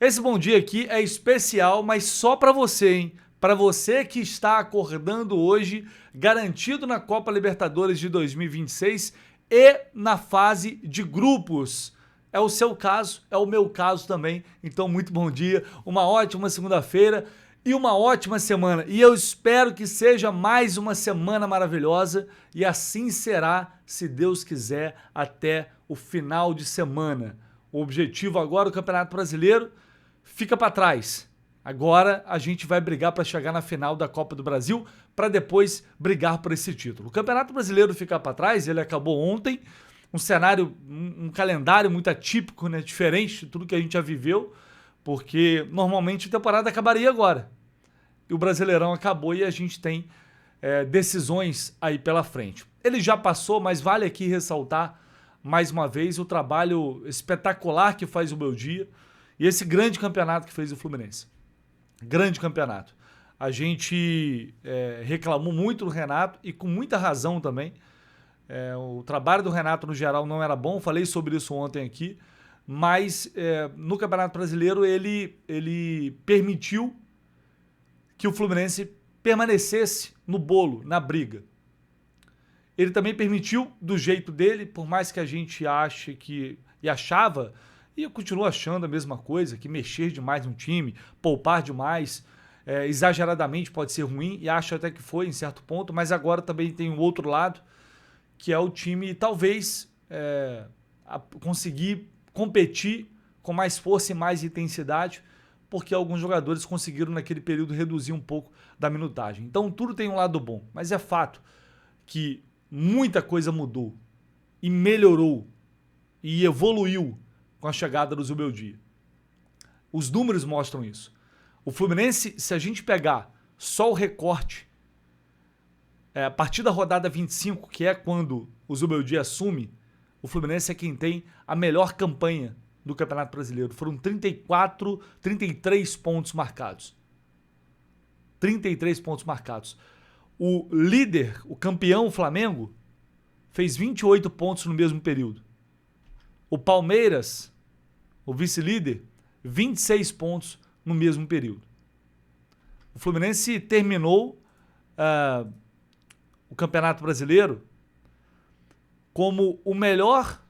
Esse bom dia aqui é especial, mas só para você, hein? Para você que está acordando hoje, garantido na Copa Libertadores de 2026 e na fase de grupos. É o seu caso, é o meu caso também. Então, muito bom dia, uma ótima segunda-feira e uma ótima semana. E eu espero que seja mais uma semana maravilhosa e assim será, se Deus quiser, até o final de semana. O objetivo agora do Campeonato Brasileiro fica para trás. Agora a gente vai brigar para chegar na final da Copa do Brasil para depois brigar por esse título. O Campeonato Brasileiro fica para trás, ele acabou ontem, um cenário, um calendário muito atípico, né, diferente de tudo que a gente já viveu, porque normalmente a temporada acabaria agora. E o Brasileirão acabou e a gente tem decisões aí pela frente. Ele já passou, mas vale aqui ressaltar mais uma vez o trabalho espetacular que faz o Meu Dia e esse grande campeonato que fez o Fluminense. Grande campeonato. A gente reclamou muito do Renato e com muita razão também. O trabalho do Renato no geral não era bom, falei sobre isso ontem aqui, mas no Campeonato Brasileiro ele permitiu que o Fluminense permanecesse no bolo, na briga. Ele também permitiu, do jeito dele, por mais que a gente ache que, e achava, e eu continuo achando a mesma coisa, que mexer demais no time, poupar demais, exageradamente pode ser ruim, e acho até que foi em certo ponto, mas agora também tem um outro lado, que é o time talvez conseguir competir com mais força e mais intensidade, porque alguns jogadores conseguiram naquele período reduzir um pouco da minutagem. Então tudo tem um lado bom, mas é fato que muita coisa mudou e melhorou e evoluiu com a chegada do Zubeldia. Os números mostram isso. O Fluminense, se a gente pegar só o recorte, a partir da rodada 25, que é quando o Zubeldia assume, o Fluminense é quem tem a melhor campanha do Campeonato Brasileiro. Foram 33 pontos marcados. 33 pontos marcados. O líder, o campeão, o Flamengo, fez 28 pontos no mesmo período. O Palmeiras, o vice-líder, 26 pontos no mesmo período. O Fluminense terminou o Campeonato Brasileiro como o melhor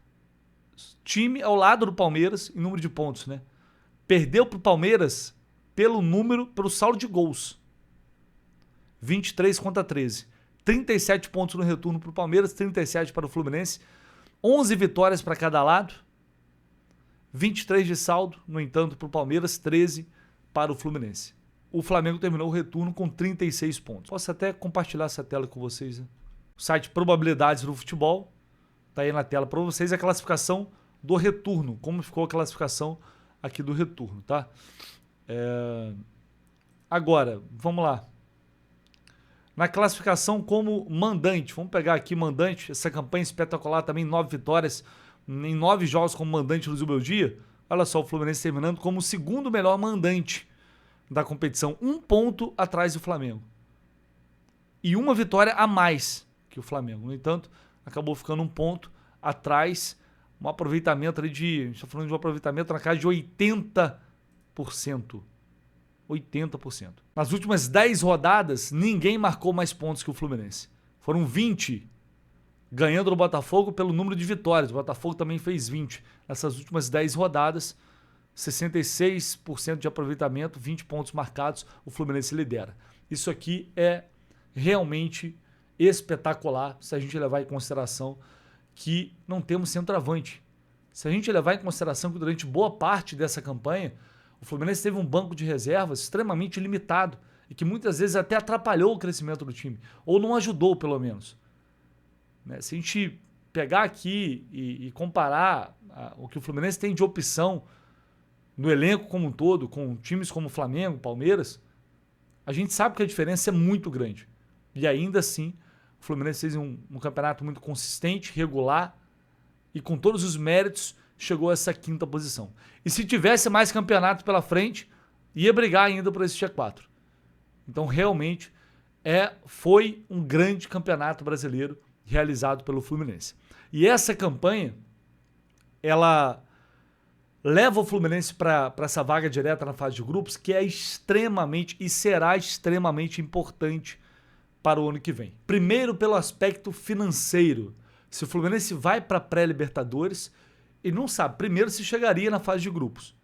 time ao lado do Palmeiras em número de pontos, né? Perdeu para o Palmeiras pelo saldo de gols. 23 contra 13. 37 pontos no retorno para o Palmeiras, 37 para o Fluminense. 11 vitórias para cada lado. 23 de saldo, no entanto, para o Palmeiras, 13 para o Fluminense. O Flamengo terminou o retorno com 36 pontos. Posso até compartilhar essa tela com vocês, né? O site Probabilidades do Futebol está aí na tela para vocês, a classificação do retorno, como ficou a classificação aqui do retorno, tá? Agora, vamos lá. Na classificação como mandante, vamos pegar aqui mandante, essa campanha espetacular também, 9 vitórias em 9 jogos como mandante do Zubeldia. Olha só, o Fluminense terminando como o segundo melhor mandante da competição, 1 ponto atrás do Flamengo. E uma vitória a mais que o Flamengo. No entanto, acabou ficando 1 ponto atrás, um aproveitamento ali a gente está falando de um aproveitamento na casa de 80%. 80%. Nas últimas 10 rodadas, ninguém marcou mais pontos que o Fluminense. Foram 20, ganhando do Botafogo pelo número de vitórias. O Botafogo também fez 20. Nessas últimas 10 rodadas, 66% de aproveitamento, 20 pontos marcados, o Fluminense lidera. Isso aqui é realmente espetacular, se a gente levar em consideração que não temos centroavante. Se a gente levar em consideração que durante boa parte dessa campanha, o Fluminense teve um banco de reservas extremamente limitado e que muitas vezes até atrapalhou o crescimento do time, ou não ajudou, pelo menos. Se a gente pegar aqui e comparar o que o Fluminense tem de opção no elenco como um todo, com times como Flamengo, Palmeiras, a gente sabe que a diferença é muito grande. E ainda assim, o Fluminense fez um campeonato muito consistente, regular e com todos os méritos chegou a essa 5ª posição. E se tivesse mais campeonato pela frente, ia brigar ainda por esse G4. Então, realmente, foi um grande campeonato brasileiro realizado pelo Fluminense. E essa campanha, ela leva o Fluminense para essa vaga direta na fase de grupos, que é extremamente e será extremamente importante para o ano que vem. Primeiro, pelo aspecto financeiro. Se o Fluminense vai para a pré-Libertadores, ele não sabe primeiro se chegaria na fase de grupos.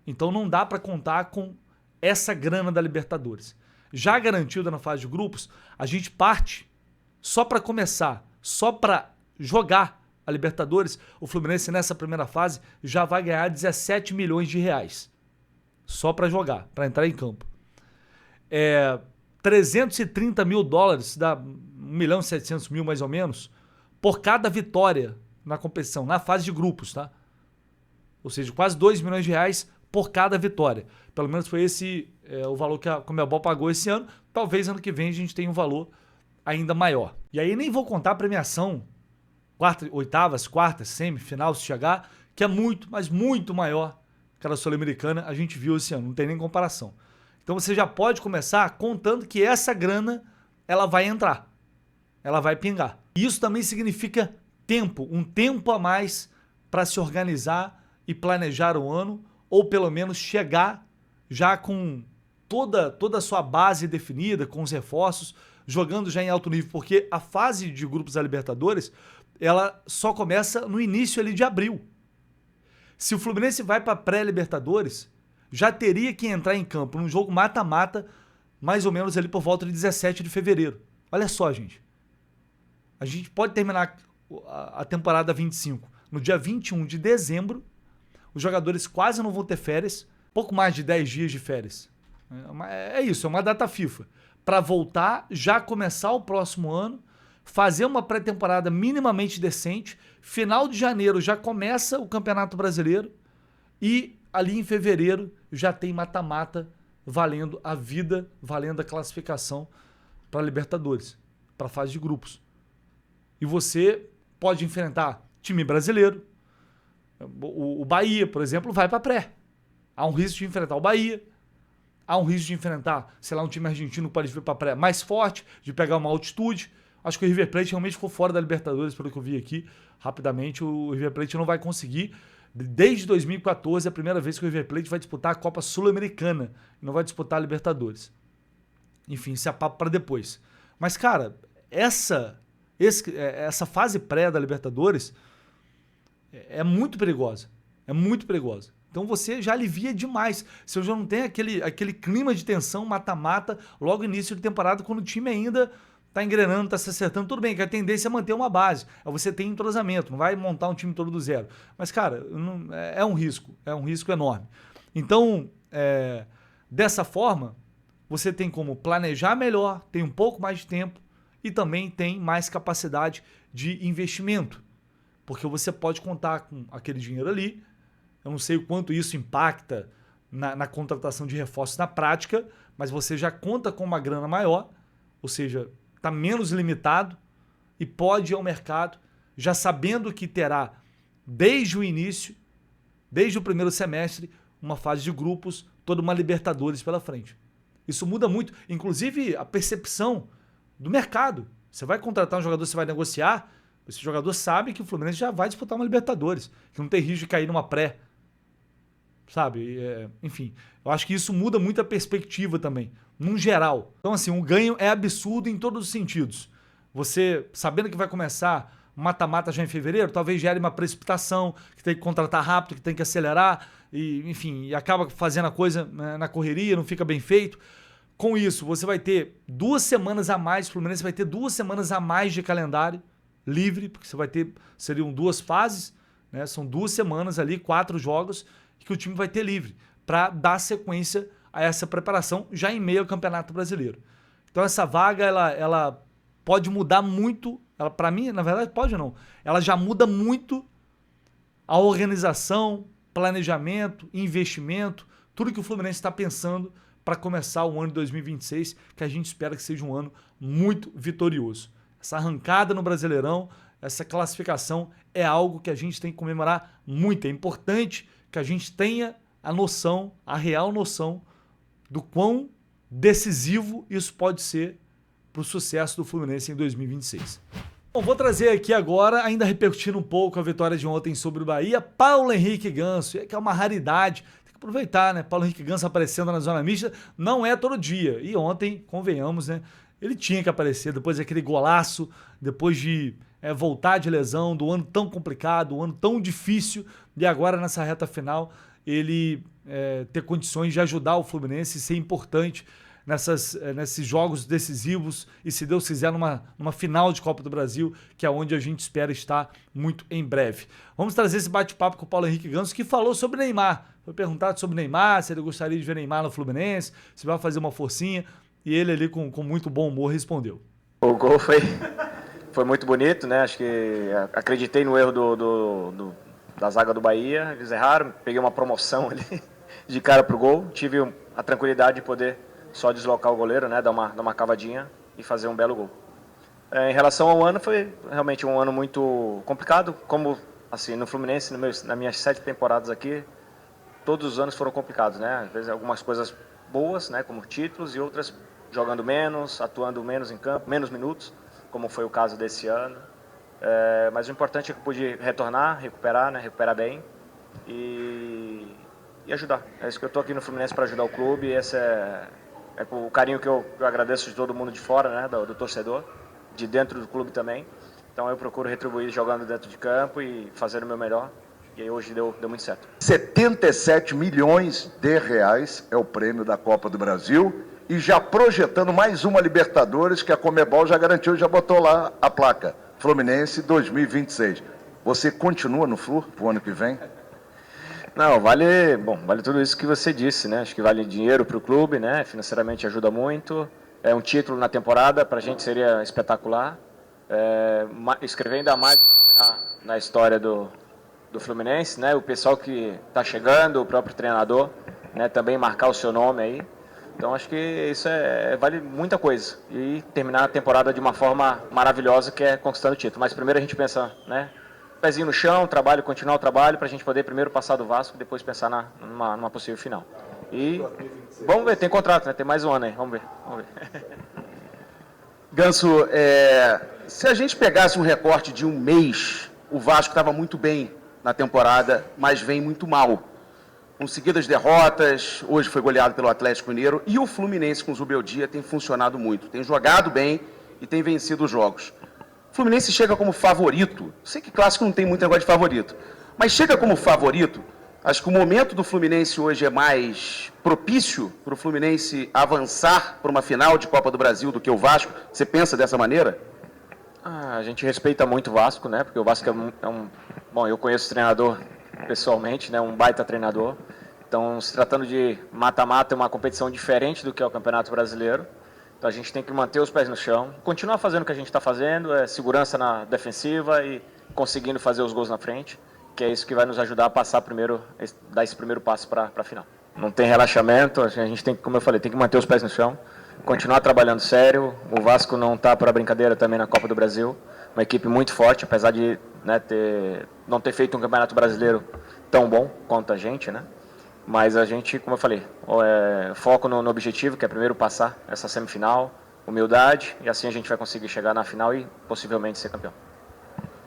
Então não dá para contar com essa grana da Libertadores. Já garantida na fase de grupos, a gente parte só para começar, só para jogar a Libertadores. O Fluminense nessa primeira fase já vai ganhar 17 milhões de reais. Só para jogar, para entrar em campo. 330 mil dólares, dá 1.700.000 mais ou menos, por cada vitória na competição, na fase de grupos, tá? Ou seja, quase 2 milhões de reais por cada vitória. Pelo menos foi esse o valor que a Conmebol pagou esse ano. Talvez ano que vem a gente tenha um valor ainda maior. E aí nem vou contar a premiação, oitavas, quartas, semifinal, se chegar, que é muito, mas muito maior que a Sul-Americana. A gente viu esse ano, não tem nem comparação. Então você já pode começar contando que essa grana ela vai entrar, ela vai pingar. Isso também significa tempo, um tempo a mais para se organizar e planejar o ano, ou pelo menos chegar já com toda a sua base definida, com os reforços, jogando já em alto nível, porque a fase de grupos da Libertadores, ela só começa no início ali de abril. Se o Fluminense vai para pré-Libertadores, já teria que entrar em campo num jogo mata-mata, mais ou menos ali por volta de 17 de fevereiro. Olha só, gente. A gente pode terminar a temporada 25 no dia 21 de dezembro. Os jogadores quase não vão ter férias, pouco mais de 10 dias de férias. É isso, é uma data FIFA. Para voltar, já começar o próximo ano, fazer uma pré-temporada minimamente decente. Final de janeiro já começa o Campeonato Brasileiro e ali em fevereiro já tem mata-mata valendo a vida, valendo a classificação para a Libertadores, para a fase de grupos. E você pode enfrentar time brasileiro. O Bahia, por exemplo, vai para pré. Há um risco de enfrentar o Bahia. Há um risco de enfrentar, sei lá, um time argentino que pode vir para pré mais forte, de pegar uma altitude. Acho que o River Plate realmente ficou fora da Libertadores, pelo que eu vi aqui rapidamente. O River Plate não vai conseguir. Desde 2014 é a primeira vez que o River Plate vai disputar a Copa Sul-Americana e não vai disputar a Libertadores. Enfim, isso é papo para depois. Mas, cara, essa fase pré da Libertadores é muito perigosa. É muito perigosa. Então você já alivia demais. Você já não tem aquele clima de tensão mata-mata logo no início de temporada, quando o time ainda tá engrenando, tá se acertando. Tudo bem, que a tendência é manter uma base. Você tem entrosamento, não vai montar um time todo do zero. Mas, cara, é um risco enorme. Então, dessa forma, você tem como planejar melhor, tem um pouco mais de tempo e também tem mais capacidade de investimento. Porque você pode contar com aquele dinheiro ali. Eu não sei o quanto isso impacta na contratação de reforços na prática, mas você já conta com uma grana maior, ou seja, está menos limitado e pode ir ao mercado já sabendo que terá desde o início, desde o primeiro semestre, uma fase de grupos, toda uma Libertadores pela frente. Isso muda muito, inclusive a percepção do mercado. Você vai contratar um jogador, você vai negociar, esse jogador sabe que o Fluminense já vai disputar uma Libertadores, que não tem risco de cair numa pré. Sabe? Enfim, eu acho que isso muda muito a perspectiva também, num geral. Então, assim, o ganho é absurdo em todos os sentidos. Você, sabendo que vai começar mata-mata já em fevereiro, talvez gere uma precipitação, que tem que contratar rápido, que tem que acelerar, e, enfim, e acaba fazendo a coisa na correria, não fica bem feito. Com isso, você vai ter 2 semanas a mais, o Fluminense vai ter 2 semanas a mais de calendário livre, porque você vai ter, seriam 2 fases, né? São 2 semanas ali, 4 jogos, que o time vai ter livre para dar sequência a essa preparação já em meio ao Campeonato Brasileiro. Então essa vaga, ela pode mudar muito, para mim, na verdade, pode não, ela já muda muito a organização, planejamento, investimento, tudo que o Fluminense está pensando para começar o ano de 2026, que a gente espera que seja um ano muito vitorioso. Essa arrancada no Brasileirão, essa classificação é algo que a gente tem que comemorar muito. É importante que a gente tenha a noção, a real noção do quão decisivo isso pode ser para o sucesso do Fluminense em 2026. Bom, vou trazer aqui agora, ainda repercutindo um pouco a vitória de ontem sobre o Bahia, Paulo Henrique Ganso, que é uma raridade. Tem que aproveitar, né? Paulo Henrique Ganso aparecendo na zona mista não é todo dia. E ontem, convenhamos, né? Ele tinha que aparecer depois daquele golaço, depois de voltar de lesão, do ano tão complicado, do ano tão difícil, e agora nessa reta final ele ter condições de ajudar o Fluminense e ser importante nesses jogos decisivos e, se Deus quiser, numa final de Copa do Brasil, que é onde a gente espera estar muito em breve. Vamos trazer esse bate-papo com o Paulo Henrique Ganso, que falou sobre Neymar. Foi perguntado sobre Neymar, se ele gostaria de ver Neymar no Fluminense, se vai fazer uma forcinha, e ele ali com muito bom humor respondeu. O gol foi muito bonito, né? Acho que acreditei no erro da zaga do Bahia, eles erraram, peguei uma promoção ali de cara pro gol, tive a tranquilidade de poder só deslocar o goleiro, né, dar uma cavadinha e fazer um belo gol. Em relação ao ano, foi realmente um ano muito complicado, como assim, no Fluminense, nas minhas 7 temporadas aqui, todos os anos foram complicados, né? Às vezes algumas coisas boas, né, como títulos, e outras jogando menos, atuando menos em campo, menos minutos, como foi o caso desse ano. Mas o importante é que eu pude retornar, recuperar, né, recuperar bem e ajudar. É isso que eu estou aqui no Fluminense para ajudar o clube, e esse é o carinho que eu agradeço de todo mundo de fora, né, do torcedor, de dentro do clube também. Então eu procuro retribuir jogando dentro de campo e fazendo o meu melhor. E aí hoje deu muito certo. 77 milhões de reais é o prêmio da Copa do Brasil, e já projetando mais uma Libertadores, que a Conmebol já garantiu, já botou lá a placa, Fluminense 2026. Você continua no Flu pro ano que vem? Não, vale tudo isso que você disse, né? Acho que vale dinheiro para o clube, né? Financeiramente ajuda muito. É um título na temporada, para a gente seria espetacular. Escrever ainda mais meu nome na história do Fluminense, né? O pessoal que está chegando, o próprio treinador, né? Também marcar o seu nome aí. Então acho que isso vale muita coisa. E terminar a temporada de uma forma maravilhosa, que é conquistando o título. Mas primeiro a gente pensa, né? Pezinho no chão, continuar o trabalho para a gente poder primeiro passar do Vasco e depois pensar numa possível final. E vamos ver, tem contrato, né? Tem mais um ano aí, vamos ver. Ganso, se a gente pegasse um recorte de um mês, o Vasco estava muito bem na temporada, mas vem muito mal. Com seguidas derrotas, hoje foi goleado pelo Atlético Mineiro, e o Fluminense com o Zubeldia tem funcionado muito, tem jogado bem e tem vencido os jogos. O Fluminense chega como favorito, sei que clássico não tem muito negócio de favorito, mas chega como favorito. Acho que o momento do Fluminense hoje é mais propício para o Fluminense avançar para uma final de Copa do Brasil do que o Vasco. Você pensa dessa maneira? A gente respeita muito o Vasco, né? Porque o Vasco Bom, eu conheço o treinador pessoalmente, né? Um baita treinador. Então, se tratando de mata-mata, é uma competição diferente do que é o Campeonato Brasileiro. Então a gente tem que manter os pés no chão, continuar fazendo o que a gente está fazendo, segurança na defensiva e conseguindo fazer os gols na frente, que é isso que vai nos ajudar a passar dar esse primeiro passo para a final. Não tem relaxamento, a gente tem, como eu falei, tem que manter os pés no chão, continuar trabalhando sério. O Vasco não está para brincadeira também na Copa do Brasil, uma equipe muito forte, apesar de, né, não ter feito um Campeonato Brasileiro tão bom quanto a gente, né? Mas a gente, como eu falei, foco no objetivo, que é primeiro passar essa semifinal, humildade, e assim a gente vai conseguir chegar na final e possivelmente ser campeão.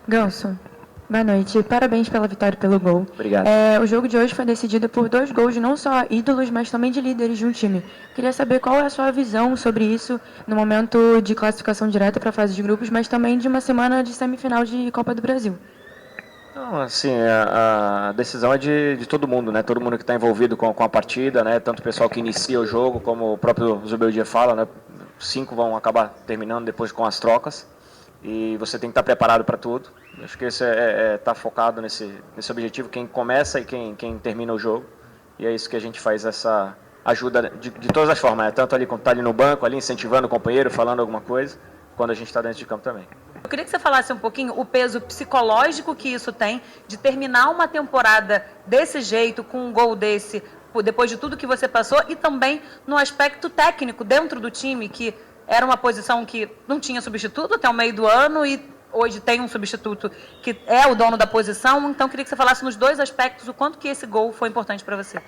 Ganso, boa noite. Parabéns pela vitória e pelo gol. Obrigado. O jogo de hoje foi decidido por 2 gols de não só ídolos, mas também de líderes de um time. Queria saber qual é a sua visão sobre isso no momento de classificação direta para a fase de grupos, mas também de uma semana de semifinal de Copa do Brasil. Não, assim, a decisão é de todo mundo, né? Todo mundo que está envolvido com a partida, né? Tanto o pessoal que inicia o jogo, como o próprio Zubeldia fala, né? 5 vão acabar terminando depois com as trocas. E você tem que estar preparado para tudo. Acho que esse tá focado nesse objetivo, quem começa e quem termina o jogo. E é isso que a gente faz, essa ajuda de todas as formas, né? Tanto ali quando está ali no banco, ali incentivando o companheiro, falando alguma coisa, quando a gente está dentro de campo também. Eu queria que você falasse um pouquinho o peso psicológico que isso tem de terminar uma temporada desse jeito, com um gol desse, depois de tudo que você passou, e também no aspecto técnico dentro do time, que era uma posição que não tinha substituto até o meio do ano e hoje tem um substituto que é o dono da posição. Então, eu queria que você falasse nos 2 aspectos o quanto que esse gol foi importante para você.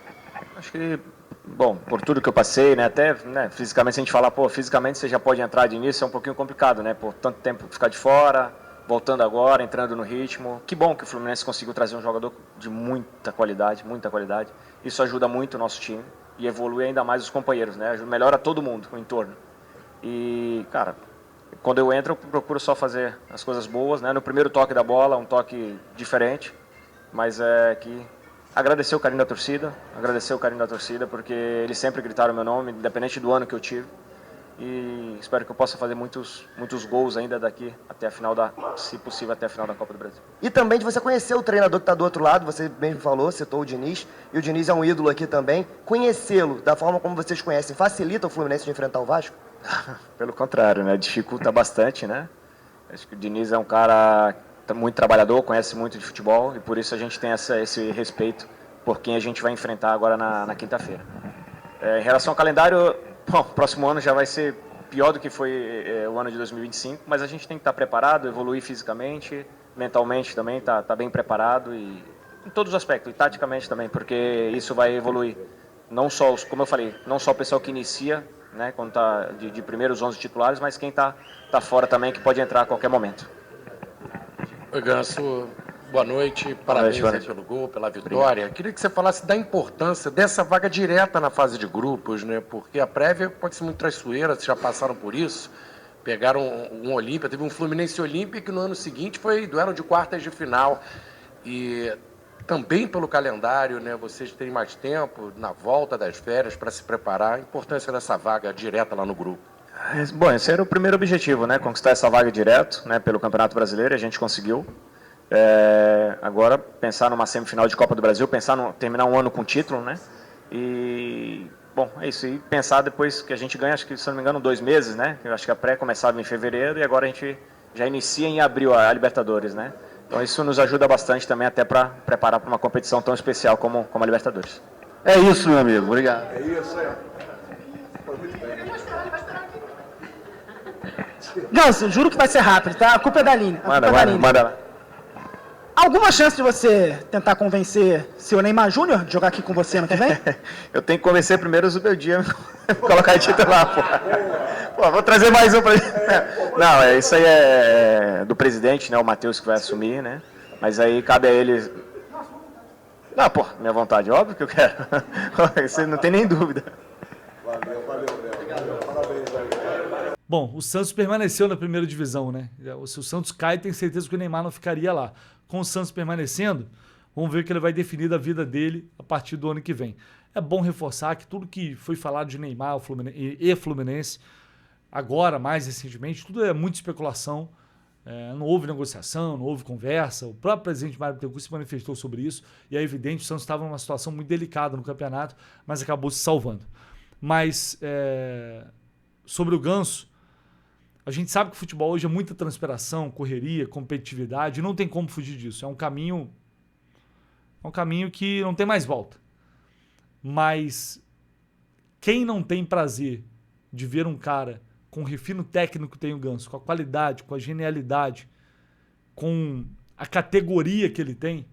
Acho que, bom, por tudo que eu passei, né, até, né, fisicamente, se a gente falar, fisicamente você já pode entrar de início, é um pouquinho complicado, né, por tanto tempo ficar de fora, voltando agora, entrando no ritmo. Que bom que o Fluminense conseguiu trazer um jogador de muita qualidade, muita qualidade. Isso ajuda muito o nosso time e evolui ainda mais os companheiros, né? Melhora todo mundo, o entorno. E, cara, quando eu entro, eu procuro só fazer as coisas boas, né? No primeiro toque da bola, um toque diferente, mas é que agradecer o carinho da torcida, porque eles sempre gritaram meu nome, independente do ano que eu tive. E espero que eu possa fazer muitos gols ainda daqui até a final se possível, até a final da Copa do Brasil. E também de você conhecer o treinador que está do outro lado, você mesmo falou, citou o Diniz, e o Diniz é um ídolo aqui também. Conhecê-lo da forma como vocês conhecem, facilita o Fluminense de enfrentar o Vasco? Pelo contrário, né? Dificulta bastante, né? Acho que o Diniz é um cara muito trabalhador, conhece muito de futebol, e por isso a gente tem esse respeito por quem a gente vai enfrentar agora na quinta-feira. Em relação ao calendário, bom, próximo ano já vai ser pior do que foi o ano de 2025, mas a gente tem que estar preparado, evoluir fisicamente, mentalmente também, tá bem preparado e em todos os aspectos, e taticamente também, porque isso vai evoluir. Não só, como eu falei, não só o pessoal que inicia, né, quando tá de primeiros 11 titulares, mas quem tá fora também, que pode entrar a qualquer momento. Oi, Ganso. Boa noite, parabéns pelo gol, pela vitória. Obrigado. Queria que você falasse da importância dessa vaga direta na fase de grupos, né? Porque a prévia pode ser muito traiçoeira, vocês já passaram por isso. Pegaram um Olímpia, teve um Fluminense Olímpia que no ano seguinte foi duelo de quartas de final. E também pelo calendário, né? Vocês têm mais tempo na volta das férias para se preparar. A importância dessa vaga direta lá no grupo. Bom, esse era o primeiro objetivo, né? Conquistar essa vaga direto, né? Pelo Campeonato Brasileiro, a gente conseguiu. Agora, pensar numa semifinal de Copa do Brasil, terminar um ano com título, né? E, bom, é isso. E pensar depois que a gente ganha, acho que, se não me engano, 2 meses, né? Eu acho que a pré começava em fevereiro e agora a gente já inicia em abril a Libertadores, né? Então isso nos ajuda bastante também até para preparar para uma competição tão especial como a Libertadores. É isso, meu amigo. Obrigado. É isso aí. Ganso, juro que vai ser rápido, tá? A culpa é da Aline. Manda lá. Alguma chance de você tentar convencer seu Neymar Júnior de jogar aqui com você ano que vem? Eu tenho que convencer primeiro o Zubeldia a colocar titular, pô. Pô, vou trazer mais um pra ele. Não, isso aí é do presidente, né? O Matheus que vai assumir, né? Mas aí cabe a ele. Não, pô, minha vontade, óbvio que eu quero. Você não tem nem dúvida. Valeu. Parabéns, velho. Bom, o Santos permaneceu na primeira divisão, né? Se o Santos cai, tem certeza que o Neymar não ficaria lá. Com o Santos permanecendo, vamos ver o que ele vai definir da vida dele a partir do ano que vem. É bom reforçar que tudo que foi falado de Neymar e Fluminense, agora, mais recentemente, tudo é muita especulação. Não houve negociação, não houve conversa. O próprio presidente Mário Bittencourt se manifestou sobre isso e é evidente que o Santos estava numa situação muito delicada no campeonato, mas acabou se salvando. Mas, sobre o Ganso, a gente sabe que o futebol hoje é muita transpiração, correria, competitividade, não tem como fugir disso. É um caminho que não tem mais volta. Mas quem não tem prazer de ver um cara com o refino técnico que tem o Ganso, com a qualidade, com a genialidade, com a categoria que ele tem,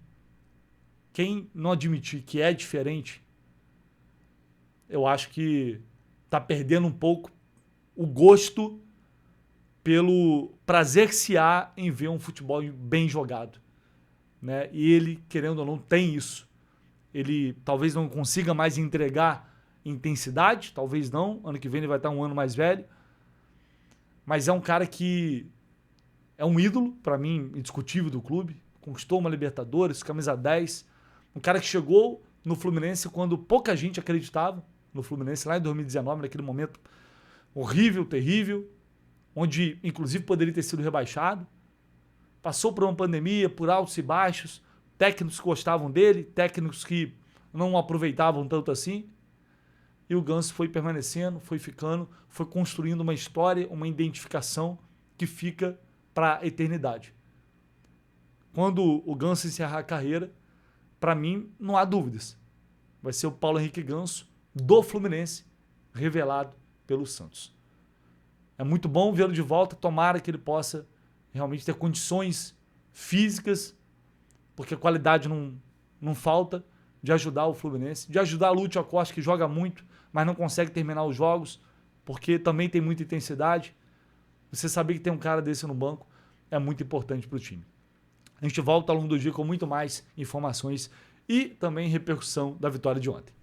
quem não admitir que é diferente, eu acho que está perdendo um pouco o gosto pelo prazer que se há em ver um futebol bem jogado, né? E ele, querendo ou não, tem isso. Ele talvez não consiga mais entregar intensidade, talvez não. Ano que vem ele vai estar um ano mais velho. Mas é um cara que é um ídolo, para mim, indiscutível do clube. Conquistou uma Libertadores, camisa 10. Um cara que chegou no Fluminense quando pouca gente acreditava no Fluminense, lá em 2019, naquele momento horrível, terrível, onde inclusive poderia ter sido rebaixado. Passou por uma pandemia, por altos e baixos, técnicos que gostavam dele, técnicos que não aproveitavam tanto assim. E o Ganso foi permanecendo, foi ficando, foi construindo uma história, uma identificação que fica para a eternidade. Quando o Ganso encerrar a carreira, para mim, não há dúvidas. Vai ser o Paulo Henrique Ganso, do Fluminense, revelado pelo Santos. É muito bom vê-lo de volta, tomara que ele possa realmente ter condições físicas, porque a qualidade não falta, de ajudar o Fluminense, de ajudar o Lúcio Acosta, que joga muito, mas não consegue terminar os jogos, porque também tem muita intensidade. Você saber que tem um cara desse no banco é muito importante para o time. A gente volta ao longo do dia com muito mais informações e também repercussão da vitória de ontem.